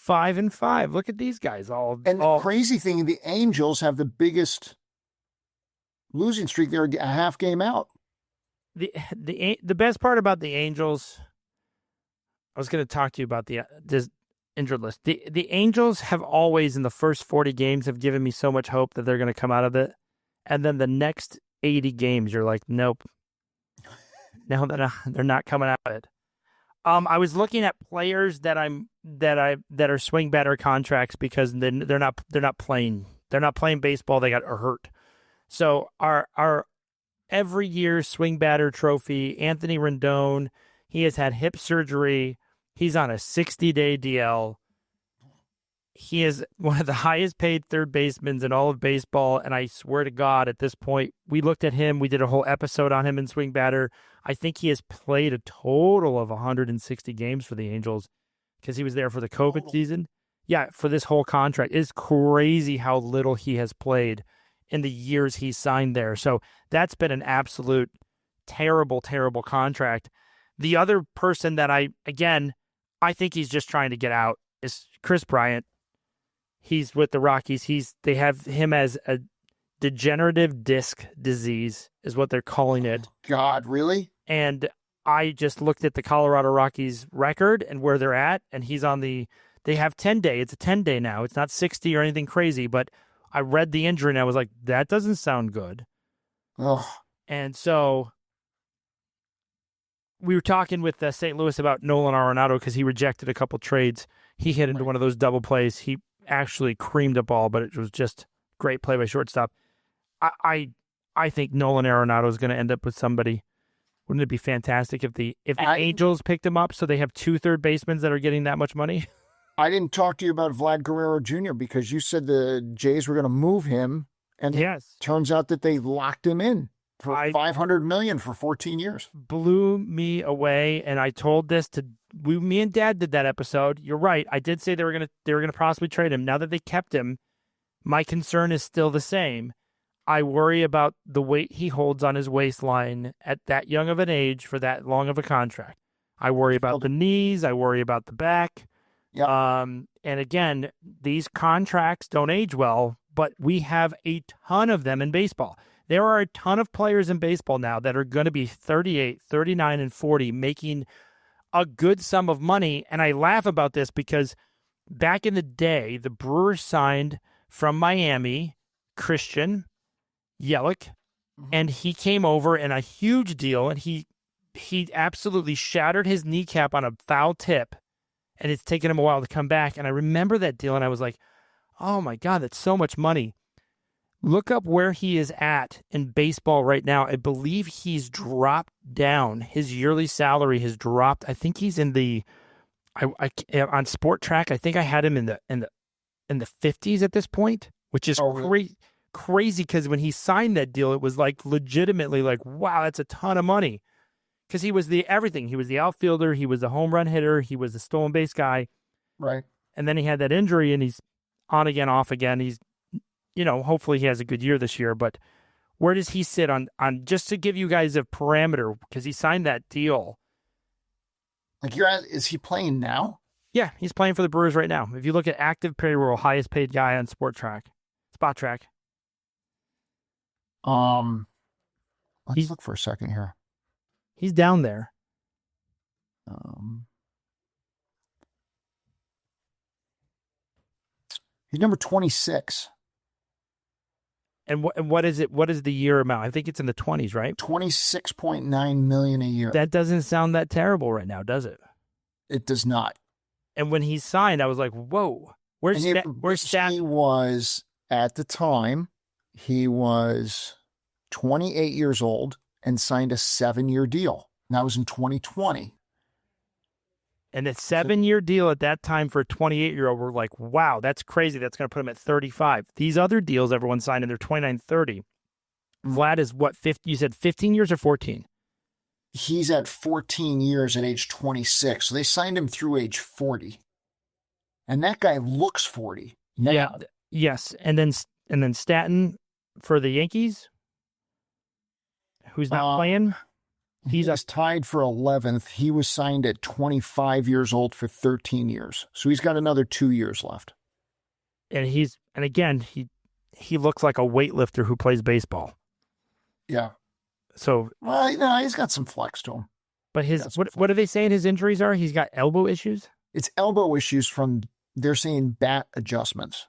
5-5. Look at these guys all. And the crazy thing, the Angels have the biggest losing streak. They're a half game out. The best part about the Angels, I was going to talk to you about this injured list. The Angels have always, in the first 40 games, have given me so much hope that they're going to come out of it, and then the next 80 games, you're like, nope. No, they're not coming out of it. I was looking at players that are SwingBadder contracts because they're not playing baseball. They got hurt. So our every year SwingBadder trophy, Anthony Rendon, he has had hip surgery. He's on a 60-day DL. He is one of the highest paid third basemen in all of baseball. And I swear to God, at this point, we looked at him. We did a whole episode on him in SwingBadder. I think he has played a total of 160 games for the Angels because he was there for the COVID season. Yeah, for this whole contract. It's crazy how little he has played in the years he signed there. So that's been an absolute terrible, terrible contract. The other person that I think he's just trying to get out is Chris Bryant. He's with the Rockies. They have him as a degenerative disc disease is what they're calling it. God, really? And I just looked at the Colorado Rockies record and where they're at, and he's on they have 10-day. It's a 10-day now. It's not 60 or anything crazy, but I read the injury and I was like, that doesn't sound good. Oh. And so we were talking with St. Louis about Nolan Arenado because he rejected a couple trades. He hit into one of those double plays. He actually creamed a ball, but it was just great play by shortstop. I think Nolan Arenado is going to end up with somebody. Wouldn't it be fantastic if the Angels picked him up so they have 2 third basemen that are getting that much money? I didn't talk to you about Vlad Guerrero Jr. because you said the Jays were going to move him, and yes, it turns out that they locked him in for $500 million for 14 years. Blew me away, and I told this to me and Dad did that episode. You're right. I did say they were gonna possibly trade him. Now that they kept him, my concern is still the same. I worry about the weight he holds on his waistline at that young of an age for that long of a contract. I worry about the knees. I worry about the back. Yeah. And again, these contracts don't age well, but we have a ton of them in baseball. There are a ton of players in baseball now that are going to be 38, 39, and 40, making a good sum of money. And I laugh about this because back in the day, the Brewers signed from Miami Christian Yelich, and he came over in a huge deal, and he absolutely shattered his kneecap on a foul tip, and it's taken him a while to come back. And I remember that deal, and I was like, oh my God, that's so much money. Look up where he is at in baseball right now. I believe he's dropped down. His yearly salary has dropped. I think he's in the on Sport Track. I think I had him in the 50s at this point, which is crazy because when he signed that deal, it was like legitimately like, wow, that's a ton of money. Because he was the everything. He was the outfielder. He was the home run hitter. He was the stolen base guy. Right. And then he had that injury, and he's on again, off again. He's, hopefully he has a good year this year. But where does he sit on just to give you guys a parameter, because he signed that deal. Like is he playing now? Yeah, he's playing for the Brewers right now. If you look at active payroll, highest paid guy on Spot Track. Let's look for a second here. He's down there. He's number 26. And what is it? What is the year amount? I think it's in the 20s, right? $26.9 million a year. That doesn't sound that terrible right now, does it? It does not. And when he signed, I was like, whoa. Where's Stat? He was, at the time, he was 28 years old and signed a 7-year deal. And that was in 2020. And a 7-year deal at that time for a 28-year-old, we're like, wow, that's crazy. That's going to put him at 35. These other deals everyone signed in their 29, 30. Vlad is what, 50? You said 15 years or 14? He's at 14 years at age 26. So they signed him through age 40. And that guy looks 40 now. Yeah. Yes. And then Stanton for the Yankees, who's not playing. He's tied for 11th. He was signed at 25 years old for 13 years. So he's got another 2 years left. And again, he looks like a weightlifter who plays baseball. Yeah. So, well, he's got some flex to him. But what are they saying his injuries are? He's got elbow issues? It's elbow issues they're saying bat adjustments.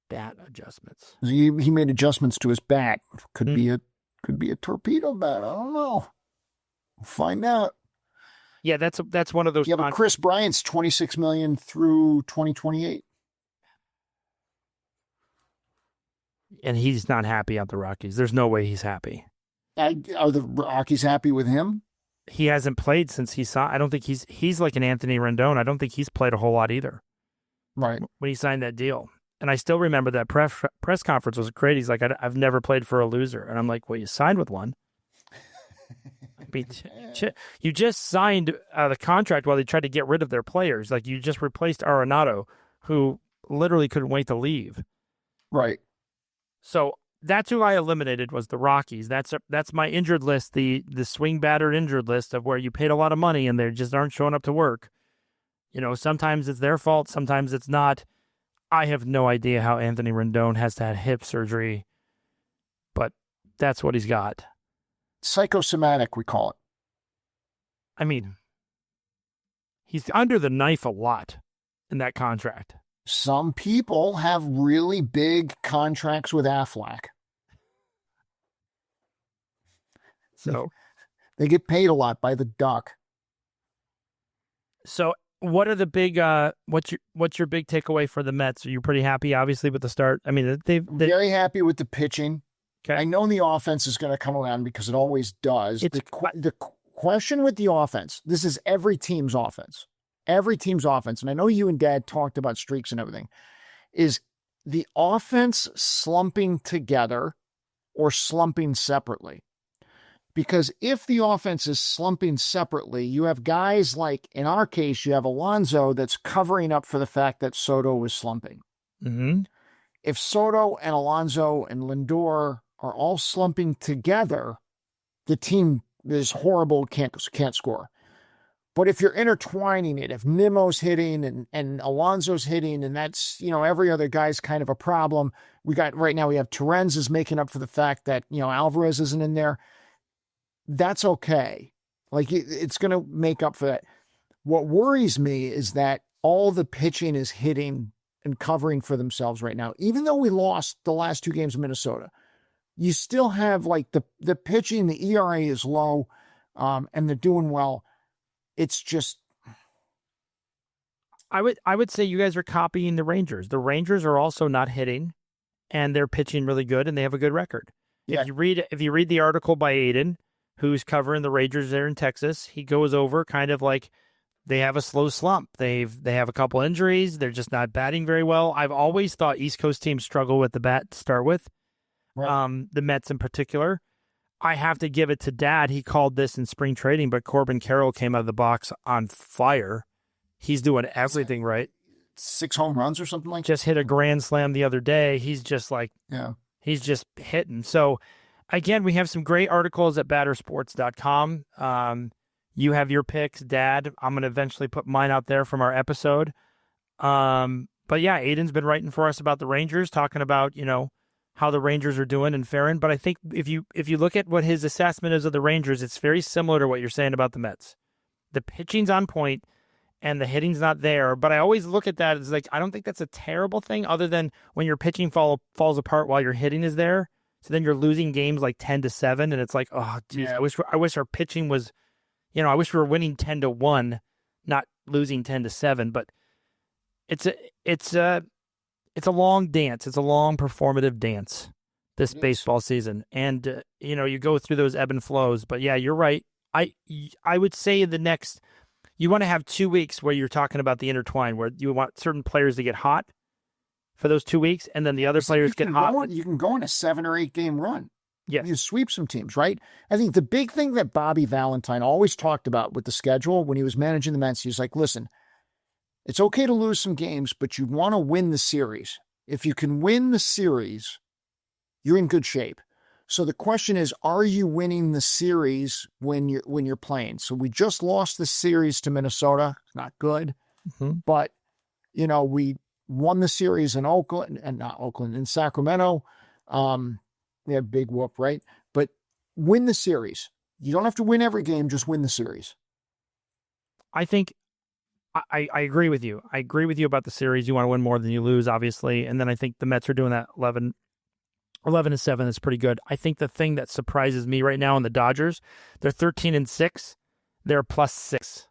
Bat adjustments. He made adjustments to his bat. Could be a torpedo bat. I don't know. We'll find out. Yeah, that's one of those. Yeah, but Chris Bryant's $26 million through 2028. And he's not happy at the Rockies. There's no way he's happy. Are the Rockies happy with him? He hasn't played since he saw. I don't think he's like an Anthony Rendon. I don't think he's played a whole lot either. Right. When he signed that deal. And I still remember that press conference was great. He's like, I've never played for a loser. And I'm like, well, you signed with one. I mean, you just signed the contract while they tried to get rid of their players. Like, you just replaced Arenado, who literally couldn't wait to leave. Right. So that's who I eliminated, was the Rockies. That's my injured list, the SwingBadder injured list of where you paid a lot of money and they just aren't showing up to work. Sometimes it's their fault, sometimes it's not. I have no idea how Anthony Rendon has had hip surgery, but that's what he's got. Psychosomatic, we call it. I mean, he's under the knife a lot in that contract. Some people have really big contracts with Aflac. So they get paid a lot by the duck. So what are the big what's your big takeaway for the Mets? Are you pretty happy, obviously, with the start? I mean, they very happy with the pitching. Okay. I know the offense is going to come around because it always does. The question with the offense, this is every team's offense. Every team's offense, and I know you and Dad talked about streaks and everything, is the offense slumping together, or slumping separately. Because if the offense is slumping separately, you have guys like, in our case, you have Alonso that's covering up for the fact that Soto was slumping. Mm-hmm. If Soto and Alonso and Lindor are all slumping together, the team is horrible, can't score. But if you're intertwining it, if Nimmo's hitting and Alonso's hitting, and that's, every other guy's kind of a problem. Right now we have Torrens is making up for the fact that, Alvarez isn't in there. That's okay. Like, it's going to make up for that. What worries me is that all the pitching is hitting and covering for themselves right now. Even though we lost the last 2 games in Minnesota, you still have like the pitching, the ERA is low, and they're doing well. It's just, I would say you guys are copying the Rangers. The Rangers are also not hitting, and they're pitching really good, and they have a good record. Yeah. If you read the article by Aiden, who's covering the Rangers there in Texas, he goes over kind of like they have a slow slump. They have a couple injuries. They're just not batting very well. I've always thought East Coast teams struggle with the bat to start with. Right. The Mets in particular. I have to give it to Dad. He called this in spring trading, but Corbin Carroll came out of the box on fire. He's doing everything right. 6 home runs or something like that. Just hit a grand slam the other day. He's just like, he's just hitting. So, again, we have some great articles at battersports.com. You have your picks, Dad. I'm going to eventually put mine out there from our episode. But yeah, Aiden's been writing for us about the Rangers, talking about, how the Rangers are doing and faring. But I think if you look at what his assessment is of the Rangers, it's very similar to what you're saying about the Mets. The pitching's on point and the hitting's not there. But I always look at that as like, I don't think that's a terrible thing, other than when your pitching falls apart while your hitting is there. So then you're losing games like 10-7, and it's like, oh, geez, I wish our pitching was, I wish we were winning 10-1, not losing 10-7. But it's a long dance. It's a long performative dance, this baseball season. And, you go through those ebb and flows. But, yeah, you're right. I would say you want to have 2 weeks where you're talking about the intertwine, where you want certain players to get hot for those 2 weeks, and then the other players get hot. You can go on a 7 or 8 game run. Yeah. You sweep some teams, right? I think the big thing that Bobby Valentine always talked about with the schedule when he was managing the Mets, he was like, listen, it's okay to lose some games, but you want to win the series. If you can win the series, you're in good shape. So the question is, are you winning the series when you're playing? So we just lost the series to Minnesota. It's not good. Mm-hmm. But, we won the series in in Sacramento. They had a big whoop, right? But win the series. You don't have to win every game, just win the series. I think I agree with you. I agree with you about the series. You want to win more than you lose, obviously. And then I think the Mets are doing that 11-7 is pretty good. I think the thing that surprises me right now in the Dodgers, they're 13-6. They're +6.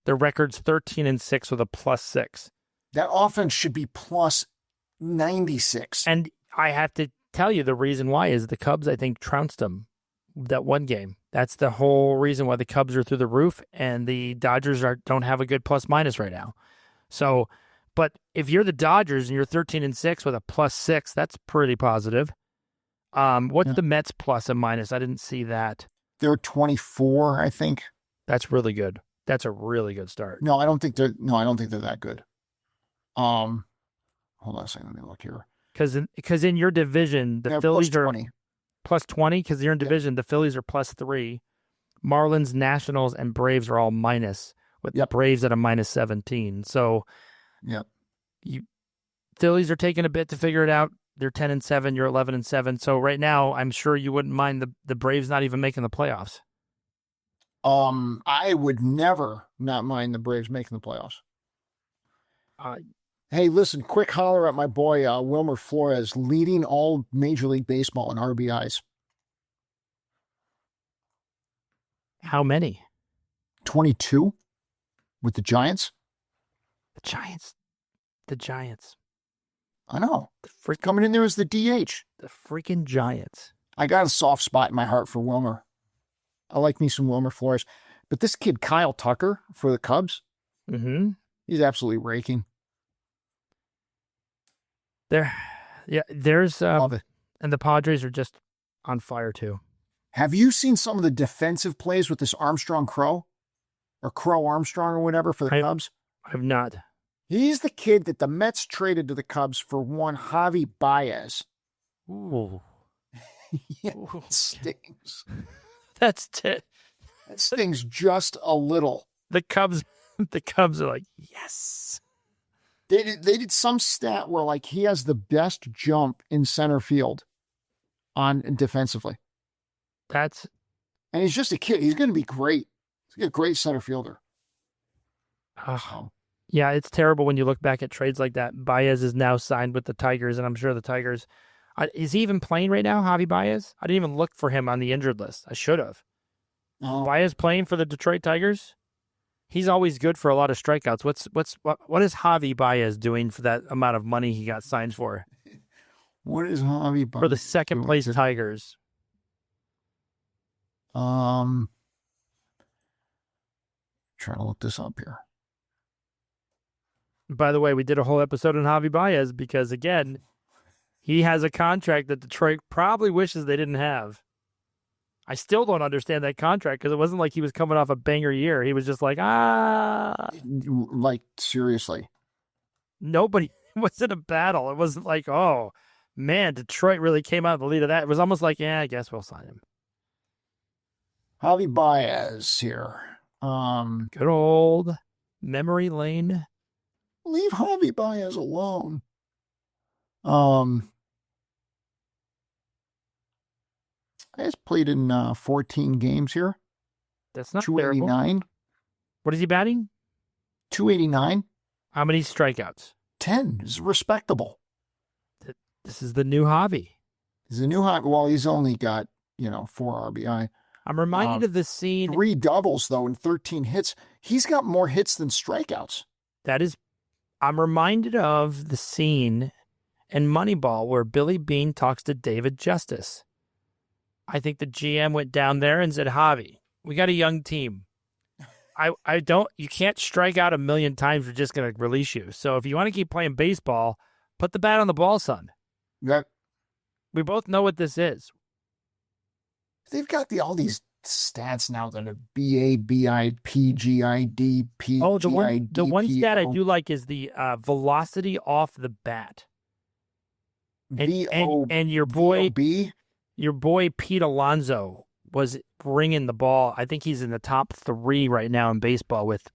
Their record's 13-6 with a +6. That offense should be +96. And I have to tell you, the reason why is the Cubs, I think, trounced them that one game. That's the whole reason why the Cubs are through the roof, and the Dodgers don't have a good plus-minus right now. So, but if you're the Dodgers and you're 13-6 with a +6, that's pretty positive. What's the Mets plus and minus? I didn't see that. They're 24, I think. That's really good. That's a really good start. No, I don't think they're that good. Hold on a second. Let me look here. Because in your division, the Phillies are +20 because you're in division. The Phillies are +3. Marlins, Nationals, and Braves are all minus, with the Braves at a -17. So, Phillies are taking a bit to figure it out. They're 10-7. You're 11-7. So right now, I'm sure you wouldn't mind the Braves not even making the playoffs. I would never not mind the Braves making the playoffs. Hey, listen, quick holler at my boy, Wilmer Flores, leading all Major League Baseball in RBIs. How many? 22 with the Giants. The Giants. I know. Coming in there as the DH. The freaking Giants. I got a soft spot in my heart for Wilmer. I like me some Wilmer Flores. But this kid, Kyle Tucker, for the Cubs, he's absolutely raking. There's Love it. And the Padres are just on fire, too. Have you seen some of the defensive plays with this Armstrong Crow? Or Crow Armstrong or whatever for the Cubs? I've not. He's the kid that the Mets traded to the Cubs for one Javi Baez. Ooh. Yeah, it stings. That stings just a little. The Cubs are like, yes. They did some stat where like he has the best jump in center field on defensively. And he's just a kid. He's going to be great. He's a great center fielder. Yeah, it's terrible when you look back at trades like that. Baez is now signed with the Tigers, and I'm sure the Tigers... is he even playing right now, Javi Baez? I didn't even look for him on the injured list. I should have. Baez playing for the Detroit Tigers? He's always good for a lot of strikeouts. What is Javi Baez doing for that amount of money he got signed for? What is Javi Baez for the second place Tigers? Trying to look this up here. By the way, we did a whole episode on Javi Baez because, again, he has a contract that Detroit probably wishes they didn't have. I still don't understand that contract because it wasn't like he was coming off a banger year. He was just like, Like, seriously. Nobody was in a battle. It wasn't like, oh, man, Detroit really came out of the lead of that. It was almost like, yeah, I guess we'll sign him. Javi Baez here. Good old memory lane. Leave Javi Baez alone. He's played in 14 games here. That's not 289. Terrible. What is he batting? 289. How many strikeouts? 10 is respectable. This is the new Javi. He's a new Javi. Well, he's only got, 4 RBI. I'm reminded of the scene. 3 doubles, though, and 13 hits. He's got more hits than strikeouts. I'm reminded of the scene in Moneyball where Billy Beane talks to David Justice. I think the GM went down there and said, Javi, we got a young team. You can't strike out 1,000,000 times. We're just going to release you. So if you want to keep playing baseball, put the bat on the ball, son. Yeah. We both know what this is. They've got all these stats now that are BA, BI, PGID, PGID. Oh, the one stat I do like is the velocity off the bat. And your boy Pete Alonso was bringing the ball. I think he's in the top 3 right now in baseball with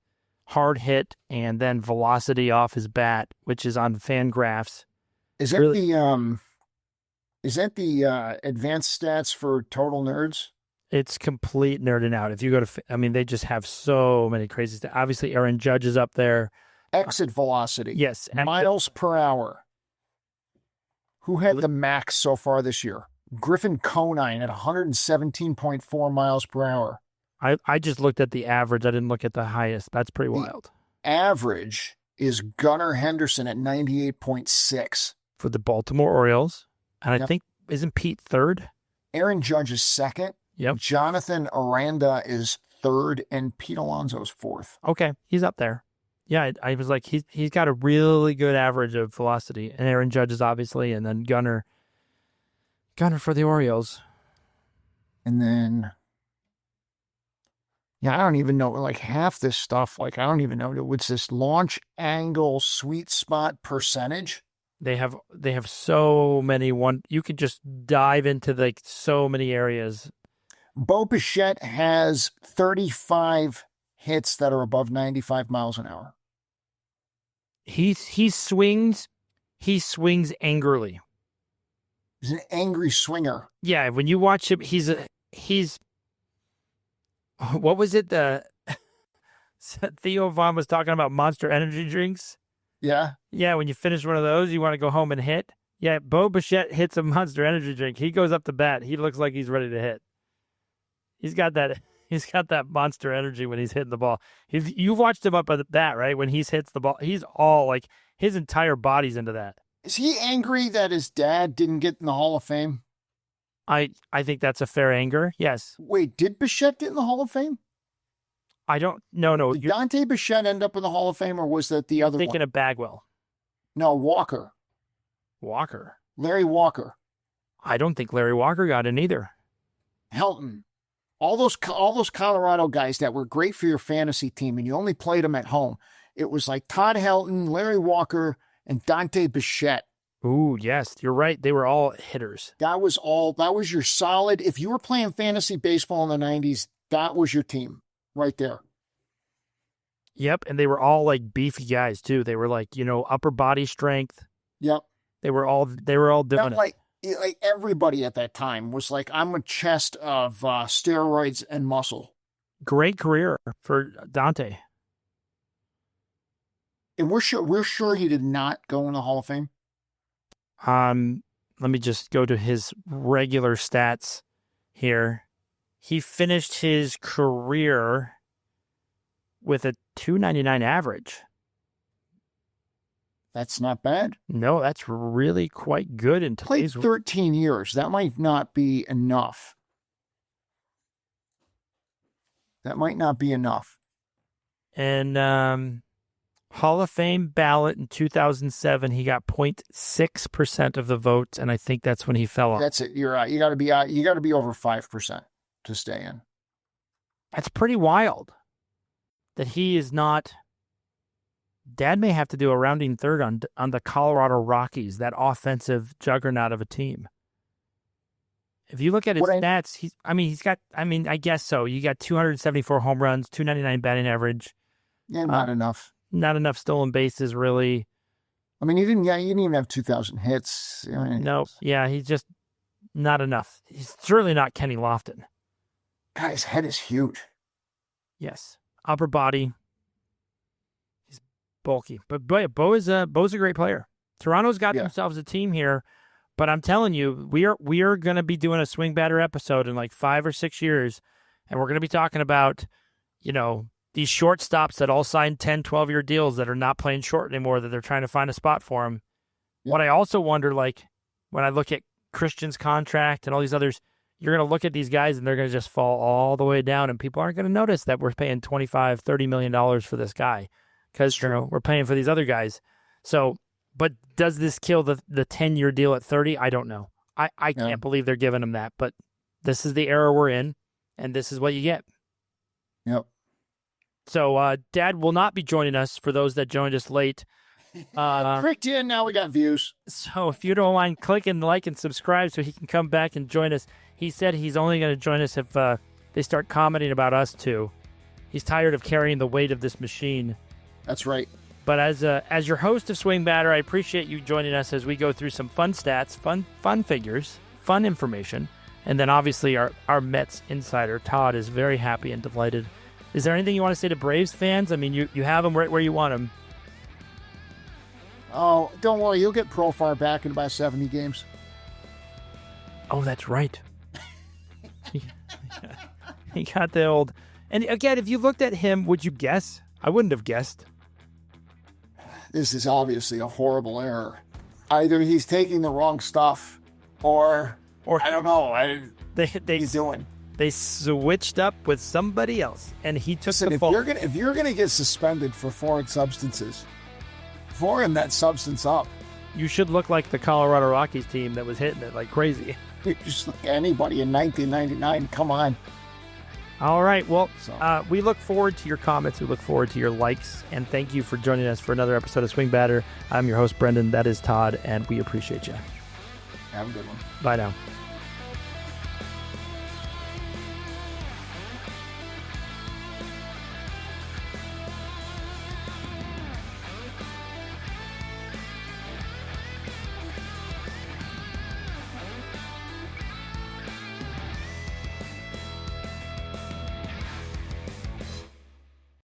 hard hit and then velocity off his bat, which is on Fangraphs. Is that really, the advanced stats for Total Nerds? It's complete nerding out. If you go to, they just have so many crazy stats. Obviously, Aaron Judge is up there. Exit velocity. Yes. Miles per hour. Who had the max so far this year? Griffin Conine at 117.4 miles per hour. I just looked at the average. I didn't look at the highest. That's pretty wild. Average is Gunnar Henderson at 98.6. For the Baltimore Orioles. And I think, isn't Pete third? Aaron Judge is second. Yep. Jonathan Aranda is third, and Pete Alonso is fourth. Okay, he's up there. Yeah, I was like, he's got a really good average of velocity. And Aaron Judge is obviously, and then Gunnar for the Orioles. And then, I don't even know, like half this stuff, I don't even know, what's this launch angle sweet spot percentage? They have so many you could just dive into so many areas. Bo Bichette has 35 hits that are above 95 miles an hour. He swings angrily. He's an angry swinger. Yeah, when you watch him, he's what was it? Theo Vaughn was talking about Monster Energy drinks. Yeah. Yeah, when you finish one of those, you want to go home and hit. Yeah, Bo Bichette hits a Monster Energy drink. He goes up to bat. He looks like he's ready to hit. He's got that Monster Energy when he's hitting the ball. You've watched him up at the bat, right? When he hits the ball, he's all his entire body's into that. Is he angry that his dad didn't get in the Hall of Fame? I think that's a fair anger. Yes. Wait, did Bichette get in the Hall of Fame? I don't. No. Did Dante Bichette end up in the Hall of Fame, or was that the other thinking one? of Bagwell. No, Walker. Walker. Larry Walker. I don't think Larry Walker got in either. Helton. All those Colorado guys that were great for your fantasy team, and you only played them at home. It was like Todd Helton, Larry Walker, and Dante Bichette. Ooh, yes, you're right. They were all hitters. That was your solid. If you were playing fantasy baseball in the 90s, that was your team right there. Yep, and they were all like beefy guys too. They were like, upper body strength. Yep. They were all doing it. Like everybody at that time was like, I'm a chest of steroids and muscle. Great career for Dante. And we're sure he did not go in the Hall of Fame. Let me just go to his regular stats here. He finished his career with a .299 average. That's not bad. No, that's really quite good in today's. Played 13 years. That might not be enough. And Hall of Fame ballot in 2007, he got 0.6% of the votes, and I think that's when he fell off. That's it. You're right. You got to be over 5% to stay in. That's pretty wild. That he is not. Dad may have to do a rounding third on the Colorado Rockies, that offensive juggernaut of a team. If you look at his stats, I guess so. You got 274 home runs, 299 batting average. Yeah, not enough. Not enough stolen bases, really. I mean, he didn't even have 2,000 hits. No, yeah, he's just not enough. He's certainly not Kenny Lofton. Guy's head is huge. Yes, upper body. He's bulky, but Bo's a great player. Toronto's got themselves a team here, but I'm telling you, we are going to be doing a SwingBadder episode in like 5 or 6 years, and we're going to be talking about, these shortstops that all signed 10, 12-year deals that are not playing short anymore, that they're trying to find a spot for them. Yeah. What I also wonder, like, when I look at Christian's contract and all these others, you're going to look at these guys and they're going to just fall all the way down, and people aren't going to notice that we're paying $25, $30 million for this guy because we're paying for these other guys. So, but does this kill the 10-year deal at 30? I don't know. I can't believe they're giving him that, but this is the era we're in, and this is what you get. Yep. So, Dad will not be joining us for those that joined us late. Clicked in, now we got views. So, if you don't mind clicking like and subscribe so he can come back and join us. He said he's only going to join us if they start commenting about us too. He's tired of carrying the weight of this machine. That's right. But as your host of SwingBadder, I appreciate you joining us as we go through some fun stats, fun figures, fun information, and then obviously our Mets insider Todd is very happy and delighted. Is there anything you want to say to Braves fans? I mean, you have them right where you want them. Oh, don't worry. You'll get Profar back in about 70 games. Oh, that's right. He got the old... And again, if you looked at him, would you guess? I wouldn't have guessed. This is obviously a horrible error. Either he's taking the wrong stuff, or I don't know. He's doing... They switched up with somebody else, and he took the fall. If you're gonna get suspended for foreign substances, foreign that substance up. You should look like the Colorado Rockies team that was hitting it like crazy. Just like anybody in 1999. Come on. All right. Well, we look forward to your comments. We look forward to your likes, and thank you for joining us for another episode of SwingBadder. I'm your host, Brendan. That is Todd, and we appreciate you. Have a good one. Bye now.